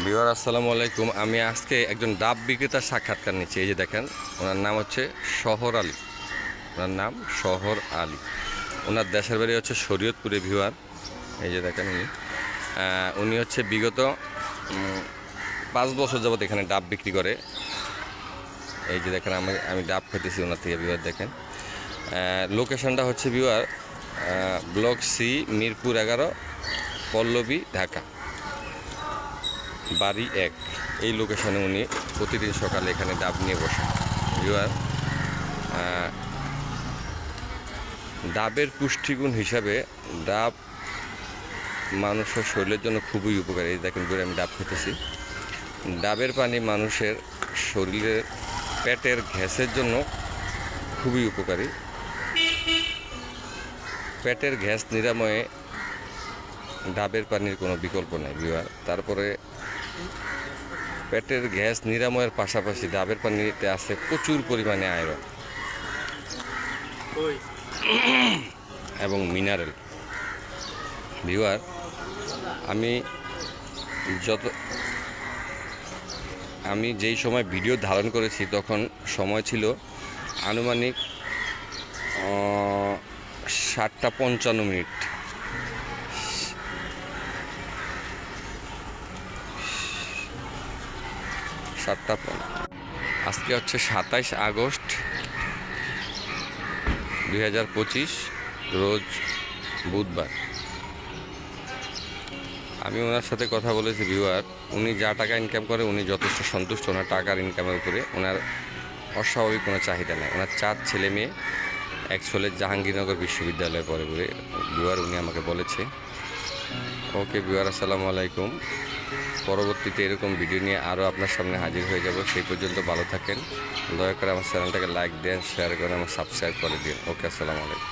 Viewer আসসালামু আলাইকুম। আমি আজকে একজন ডাব বিক্রেতার সাক্ষাৎকার নিচ্ছি। এই যে দেখেন, ওনার নাম হচ্ছে শহর আলী। ওনার নাম শহর আলী। ওনার দেশের বাড়ি হচ্ছে শরীয়তপুরে। ভিউয়ার এই যে দেখেন, উনি হচ্ছে বিগত 5 বছর যাবত এখানে ডাব বিক্রি করে। এই যে দেখেন, আমি ডাব খেতেছি ওনার থেকে। ভিউয়ার দেখেন, লোকেশনটা হচ্ছে viewer block C, Mirpur 11, Pallabi, Dhaka. বাড়ি 1। এই লোকেশনে উনি প্রতিদিন সকালে এখানে ডাব নিয়ে বসেন। ভিউয়ার, ডাবের পুষ্টিগুণ হিসাবে ডাব মানুষের শরীরের জন্য খুবই উপকারী। এই দেখেন করে আমি ডাব খেতেছি। ডাবের পানি মানুষের শরীরের পেটের গ্যাসের জন্য খুবই উপকারী। পেটের গ্যাস নিরাময়ে ডাবের পানির কোনো বিকল্প নেই। ভিউয়ার, তারপরে পেটের গ্যাস নিরাময়ের পাশাপাশি ডাবের পানিতে আছে প্রচুর পরিমাণে আয়রন এবং মিনারেল। ভিউয়ার, আমি যেই সময় ভিডিও ধারণ করেছি তখন সময় ছিল আনুমানিক 7:55। 7:55। আজকে হচ্ছে 27 আগস্ট 2025, রোজ বুধবার। আমি ওনার সাথে কথা বলেছি। ভিউয়ার, উনি যা টাকা ইনকাম করে উনি যথেষ্ট সন্তুষ্ট। ওনার টাকার ইনকামের উপরে ওনার অস্বাভাবিক কোনো চাহিদা নেই। ওনার 4 ছেলে মেয়ে, এক ছেলে জাহাঙ্গীরনগর বিশ্ববিদ্যালয়ে পড়ে বলে ভিউয়ার উনি আমাকে বলেছে। ওকে ভিউয়ার, আসসালামু আলাইকুম। পরবর্তীতে এরকম ভিডিও নিয়ে আরও আপনার সামনে হাজির হয়ে যাব। সেই পর্যন্ত ভালো থাকেন। দয়া করে আমার চ্যানেলটাকে লাইক দেন, শেয়ার করেন, আমার সাবস্ক্রাইব করে দিন। ওকে, আসসালামু আলাইকুম।